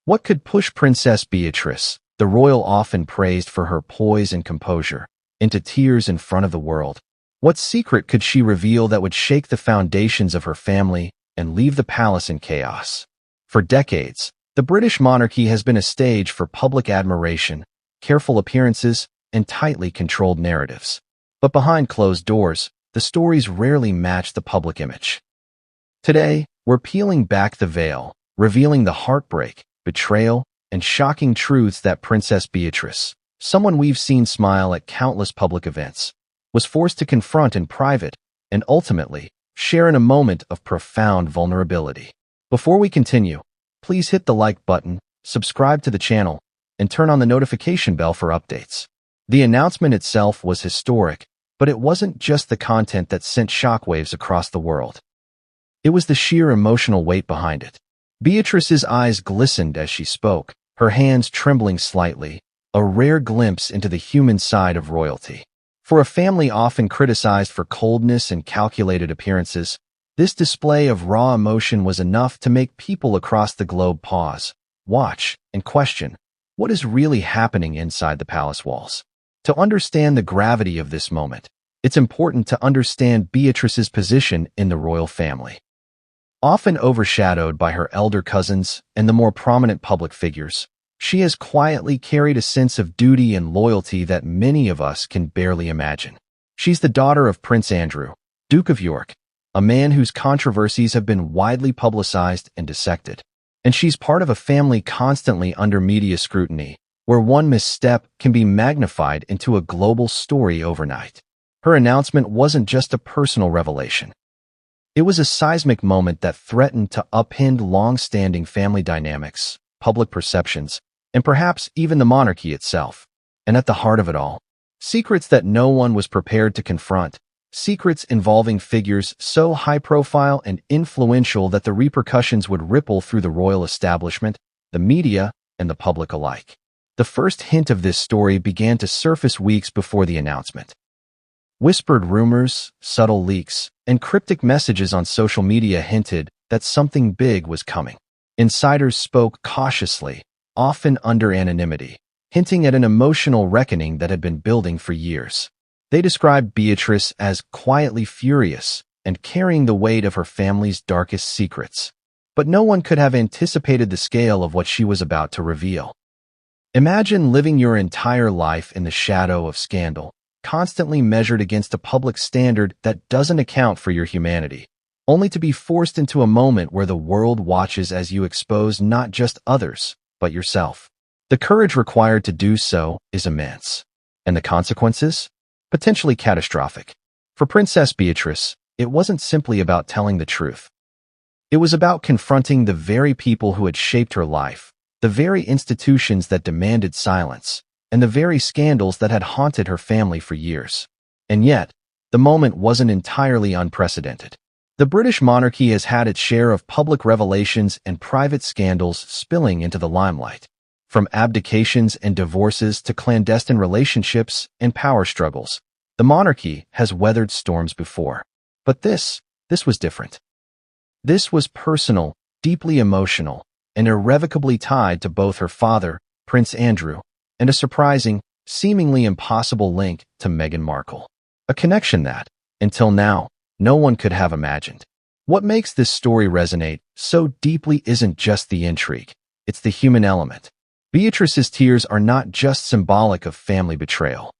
What could push Princess Beatrice, the royal often praised for her poise and composure, into tears in front of the world? What secret could she reveal that would shake the foundations of her family and leave the palace in chaos? For decades, the British monarchy has been a stage for public admiration, careful appearances, and tightly controlled narratives. But behind closed doors, the stories rarely match the public image. Today, we're peeling back the veil, revealing the heartbreak, betrayal, and shocking truths that Princess Beatrice, someone we've seen smile at countless public events, was forced to confront in private and ultimately share in a moment of profound vulnerability. Before we continue, please hit the like button, subscribe to the channel, and turn on the notification bell for updates. The announcement itself was historic, but it wasn't just the content that sent shockwaves across the world. It was the sheer emotional weight behind it. Beatrice's eyes glistened as she spoke, her hands trembling slightly, a rare glimpse into the human side of royalty. For a family often criticized for coldness and calculated appearances, this display of raw emotion was enough to make people across the globe pause, watch, and question what is really happening inside the palace walls. To understand the gravity of this moment, it's important to understand Beatrice's position in the royal family. Often overshadowed by her elder cousins and the more prominent public figures, she has quietly carried a sense of duty and loyalty that many of us can barely imagine. She's the daughter of Prince Andrew, Duke of York, a man whose controversies have been widely publicized and dissected. And she's part of a family constantly under media scrutiny, where one misstep can be magnified into a global story overnight. Her announcement wasn't just a personal revelation. It was a seismic moment that threatened to upend long-standing family dynamics, public perceptions, and perhaps even the monarchy itself. And at the heart of it all, secrets that no one was prepared to confront, secrets involving figures so high-profile and influential that the repercussions would ripple through the royal establishment, the media, and the public alike. The first hint of this story began to surface weeks before the announcement. Whispered rumors, subtle leaks, and cryptic messages on social media hinted that something big was coming. Insiders spoke cautiously, often under anonymity, hinting at an emotional reckoning that had been building for years. They described Beatrice as quietly furious and carrying the weight of her family's darkest secrets. But no one could have anticipated the scale of what she was about to reveal. Imagine living your entire life in the shadow of scandal, constantly measured against a public standard that doesn't account for your humanity, only to be forced into a moment where the world watches as you expose not just others, but yourself. The courage required to do so is immense. And the consequences? Potentially catastrophic. For Princess Beatrice, it wasn't simply about telling the truth. It was about confronting the very people who had shaped her life, the very institutions that demanded silence, and the very scandals that had haunted her family for years. And yet, the moment wasn't entirely unprecedented. The British monarchy has had its share of public revelations and private scandals spilling into the limelight. From abdications and divorces to clandestine relationships and power struggles, the monarchy has weathered storms before. But this was different. This was personal, deeply emotional, and irrevocably tied to both her father, Prince Andrew, and a surprising, seemingly impossible link to Meghan Markle. A connection that, until now, no one could have imagined. What makes this story resonate so deeply isn't just the intrigue, it's the human element. Beatrice's tears are not just symbolic of family betrayal.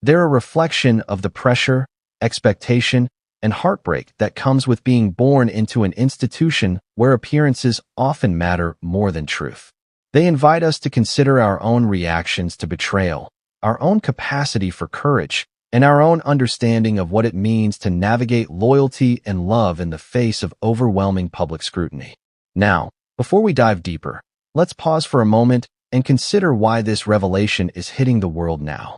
They're a reflection of the pressure, expectation, and heartbreak that comes with being born into an institution where appearances often matter more than truth. They invite us to consider our own reactions to betrayal, our own capacity for courage, and our own understanding of what it means to navigate loyalty and love in the face of overwhelming public scrutiny. Now, before we dive deeper, let's pause for a moment and consider why this revelation is hitting the world now.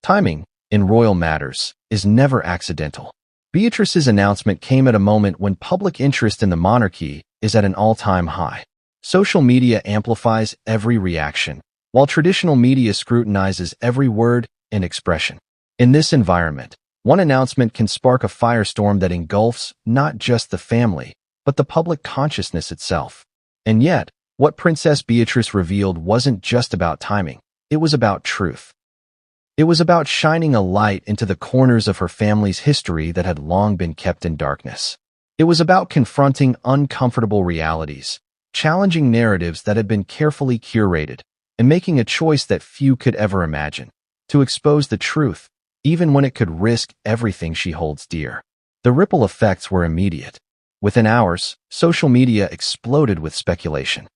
Timing, in royal matters, is never accidental. Beatrice's announcement came at a moment when public interest in the monarchy is at an all-time high. Social media amplifies every reaction, while traditional media scrutinizes every word and expression. In this environment, one announcement can spark a firestorm that engulfs not just the family, but the public consciousness itself. And yet, What Princess Beatrice revealed wasn't just about timing, it was about truth. It was about shining a light into the corners of her family's history that had long been kept in darkness. It was about confronting uncomfortable realities, challenging narratives that had been carefully curated, and making a choice that few could ever imagine, to expose the truth, even when it could risk everything she holds dear. The ripple effects were immediate. Within hours, social media exploded with speculation.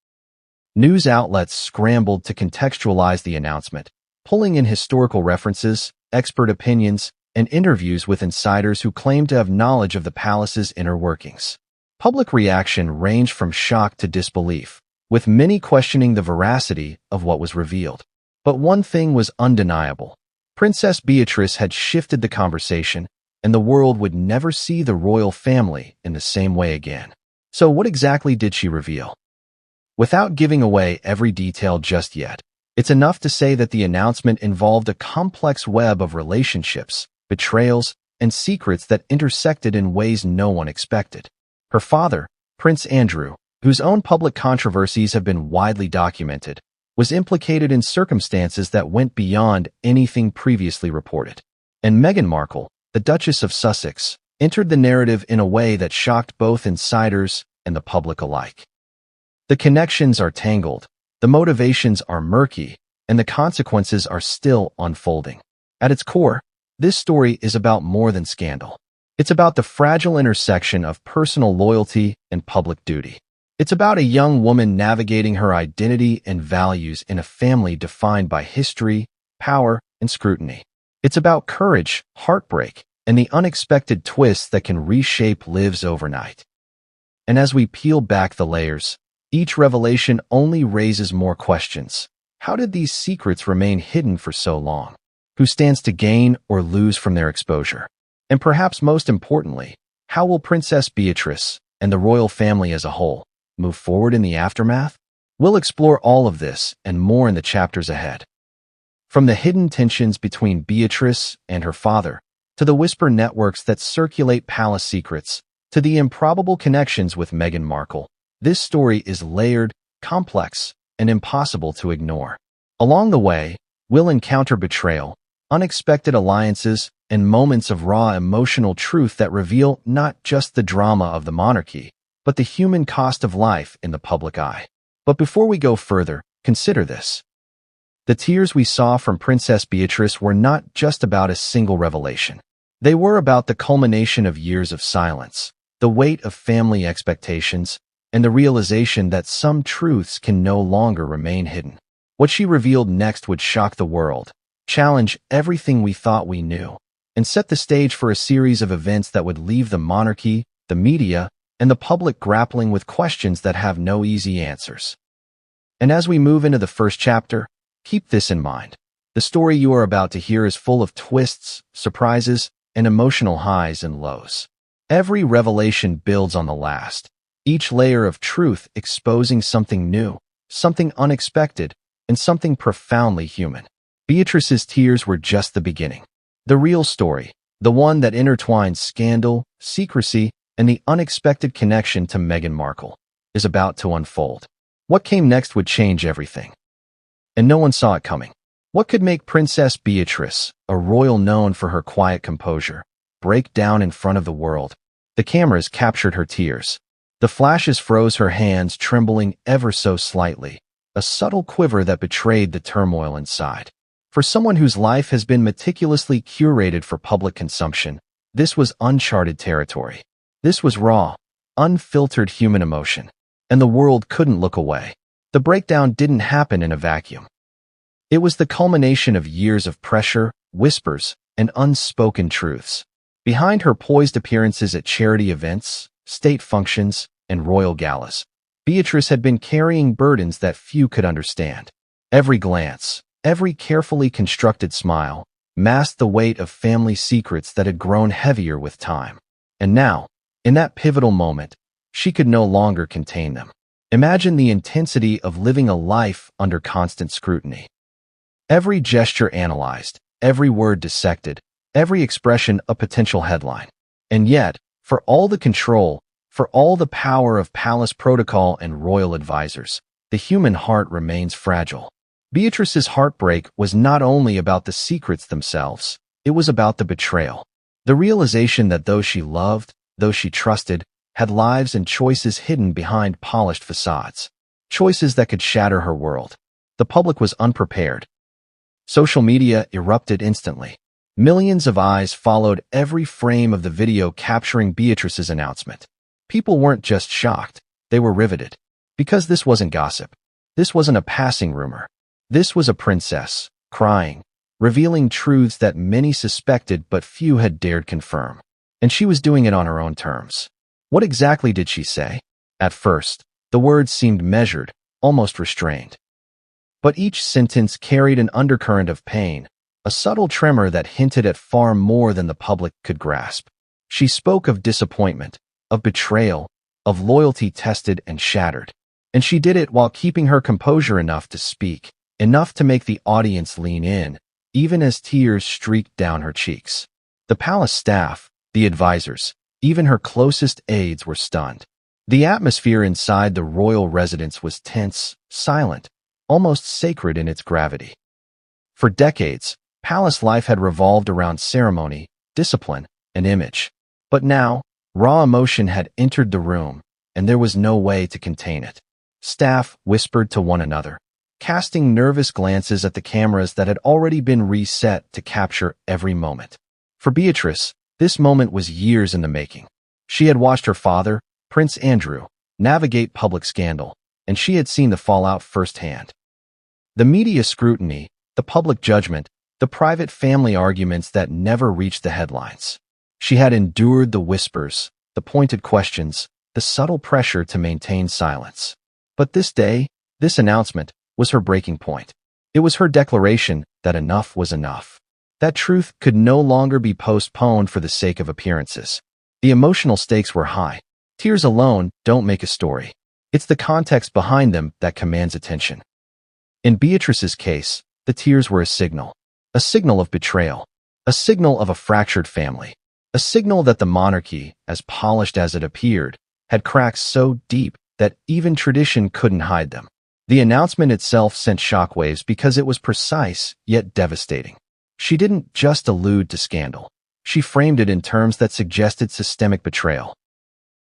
News outlets scrambled to contextualize the announcement, pulling in historical references, expert opinions, and interviews with insiders who claimed to have knowledge of the palace's inner workings. Public reaction ranged from shock to disbelief, with many questioning the veracity of what was revealed. But one thing was undeniable. Princess Beatrice had shifted the conversation, and the world would never see the royal family in the same way again. So what exactly did she reveal? Without giving away every detail just yet, it's enough to say that the announcement involved a complex web of relationships, betrayals, and secrets that intersected in ways no one expected. Her father, Prince Andrew, whose own public controversies have been widely documented, was implicated in circumstances that went beyond anything previously reported. And Meghan Markle, the Duchess of Sussex, entered the narrative in a way that shocked both insiders and the public alike. The connections are tangled, the motivations are murky, and the consequences are still unfolding. At its core, this story is about more than scandal. It's about the fragile intersection of personal loyalty and public duty. It's about a young woman navigating her identity and values in a family defined by history, power, and scrutiny. It's about courage, heartbreak, and the unexpected twists that can reshape lives overnight. And as we peel back the layers, each revelation only raises more questions. How did these secrets remain hidden for so long? Who stands to gain or lose from their exposure? And perhaps most importantly, how will Princess Beatrice and the royal family as a whole move forward in the aftermath? We'll explore all of this and more in the chapters ahead. From the hidden tensions between Beatrice and her father, to the whisper networks that circulate palace secrets, to the improbable connections with Meghan Markle, this story is layered, complex, and impossible to ignore. Along the way, we'll encounter betrayal, unexpected alliances, and moments of raw emotional truth that reveal not just the drama of the monarchy, but the human cost of life in the public eye. But before we go further, consider this. The tears we saw from Princess Beatrice were not just about a single revelation. They were about the culmination of years of silence, the weight of family expectations, and the realization that some truths can no longer remain hidden. What she revealed next would shock the world, challenge everything we thought we knew, and set the stage for a series of events that would leave the monarchy, the media, and the public grappling with questions that have no easy answers. And as we move into the first chapter, keep this in mind. The story you are about to hear is full of twists, surprises, and emotional highs and lows. Every revelation builds on the last, each layer of truth exposing something new, something unexpected, and something profoundly human. Beatrice's tears were just the beginning. The real story, the one that intertwines scandal, secrecy, and the unexpected connection to Meghan Markle, is about to unfold. What came next would change everything. And no one saw it coming. What could make Princess Beatrice, a royal known for her quiet composure, break down in front of the world? The cameras captured her tears. The flashes froze her hands, trembling ever so slightly, a subtle quiver that betrayed the turmoil inside. For someone whose life has been meticulously curated for public consumption, this was uncharted territory. This was raw, unfiltered human emotion, and the world couldn't look away. The breakdown didn't happen in a vacuum. It was the culmination of years of pressure, whispers, and unspoken truths. Behind her poised appearances at charity events, state functions, and royal galas, Beatrice had been carrying burdens that few could understand. Every glance, every carefully constructed smile, masked the weight of family secrets that had grown heavier with time. And now, in that pivotal moment, she could no longer contain them. Imagine the intensity of living a life under constant scrutiny. Every gesture analyzed, every word dissected, every expression a potential headline. And yet, for all the control, for all the power of palace protocol and royal advisors, the human heart remains fragile. Beatrice's heartbreak was not only about the secrets themselves, it was about the betrayal. The realization that those she loved, those she trusted, had lives and choices hidden behind polished facades. Choices that could shatter her world. The public was unprepared. Social media erupted instantly. Millions of eyes followed every frame of the video capturing Beatrice's announcement. People weren't just shocked, they were riveted. Because this wasn't gossip. This wasn't a passing rumor. This was a princess, crying, revealing truths that many suspected but few had dared confirm. And she was doing it on her own terms. What exactly did she say? At first, the words seemed measured, almost restrained. But each sentence carried an undercurrent of pain, a subtle tremor that hinted at far more than the public could grasp. She spoke of disappointment, of betrayal, of loyalty tested and shattered. And she did it while keeping her composure enough to speak, enough to make the audience lean in, even as tears streaked down her cheeks. The palace staff, the advisors, even her closest aides were stunned. The atmosphere inside the royal residence was tense, silent, almost sacred in its gravity. For decades, palace life had revolved around ceremony, discipline, and image. But now, raw emotion had entered the room, and there was no way to contain it. Staff whispered to one another, casting nervous glances at the cameras that had already been reset to capture every moment. For Beatrice, this moment was years in the making. She had watched her father, Prince Andrew, navigate public scandal, and she had seen the fallout firsthand. The media scrutiny, the public judgment, the private family arguments that never reached the headlines. She had endured the whispers, the pointed questions, the subtle pressure to maintain silence. But this day, this announcement, was her breaking point. It was her declaration that enough was enough. That truth could no longer be postponed for the sake of appearances. The emotional stakes were high. Tears alone don't make a story. It's the context behind them that commands attention. In Beatrice's case, the tears were a signal of betrayal, a signal of a fractured family, a signal that the monarchy, as polished as it appeared, had cracks so deep that even tradition couldn't hide them. The announcement itself sent shockwaves because it was precise, yet devastating. She didn't just allude to scandal. She framed it in terms that suggested systemic betrayal.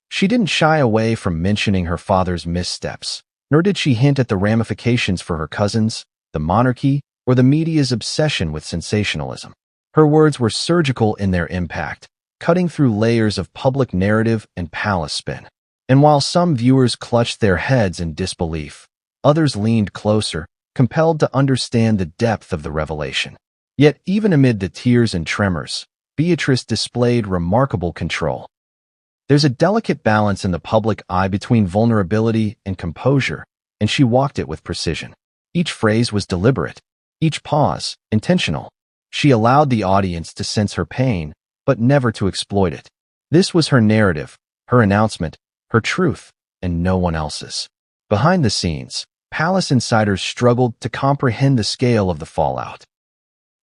She didn't shy away from mentioning her father's missteps, nor did she hint at the ramifications for her cousins, the monarchy, or the media's obsession with sensationalism. Her words were surgical in their impact, cutting through layers of public narrative and palace spin. And while some viewers clutched their heads in disbelief, others leaned closer, compelled to understand the depth of the revelation. Yet even amid the tears and tremors, Beatrice displayed remarkable control. There's a delicate balance in the public eye between vulnerability and composure, and she walked it with precision. Each phrase was deliberate, each pause intentional. She allowed the audience to sense her pain, but never to exploit it. This was her narrative, her announcement, her truth, and no one else's. Behind the scenes, palace insiders struggled to comprehend the scale of the fallout.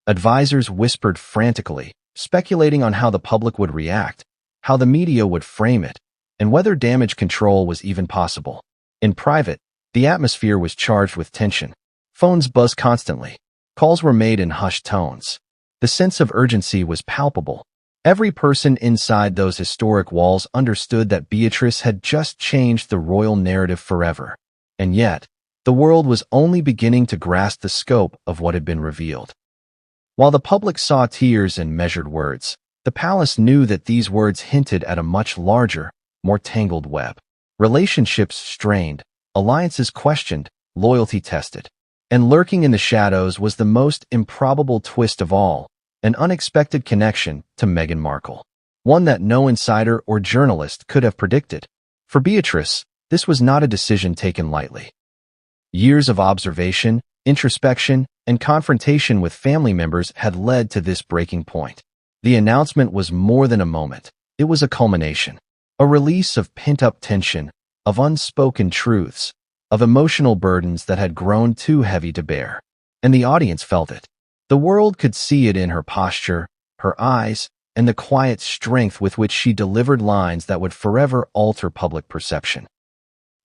Advisors whispered frantically, speculating on how the public would react, how the media would frame it, and whether damage control was even possible. In private, the atmosphere was charged with tension. Phones buzzed constantly. Calls were made in hushed tones. The sense of urgency was palpable. Every person inside those historic walls understood that Beatrice had just changed the royal narrative forever. And yet, the world was only beginning to grasp the scope of what had been revealed. While the public saw tears and measured words, the palace knew that these words hinted at a much larger, more tangled web. Relationships strained, alliances questioned, loyalty tested. And lurking in the shadows was the most improbable twist of all, an unexpected connection to Meghan Markle. One that no insider or journalist could have predicted. For Beatrice, this was not a decision taken lightly. Years of observation, introspection, and confrontation with family members had led to this breaking point. The announcement was more than a moment. It was a culmination. A release of pent-up tension, of unspoken truths, of emotional burdens that had grown too heavy to bear. And the audience felt it. The world could see it in her posture, her eyes, and the quiet strength with which she delivered lines that would forever alter public perception.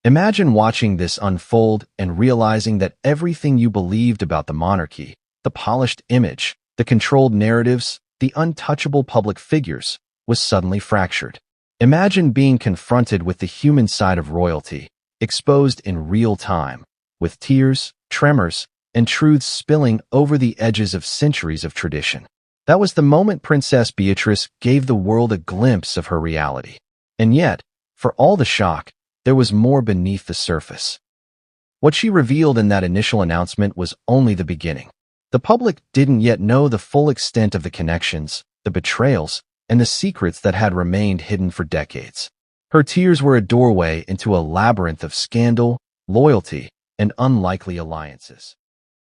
Imagine watching this unfold and realizing that everything you believed about the monarchy, the polished image, the controlled narratives, the untouchable public figures, was suddenly fractured. Imagine being confronted with the human side of royalty, exposed in real time, with tears, tremors, and truths spilling over the edges of centuries of tradition. That was the moment Princess Beatrice gave the world a glimpse of her reality. And yet, for all the shock, there was more beneath the surface. What she revealed in that initial announcement was only the beginning. The public didn't yet know the full extent of the connections, the betrayals, and the secrets that had remained hidden for decades. Her tears were a doorway into a labyrinth of scandal, loyalty, and unlikely alliances.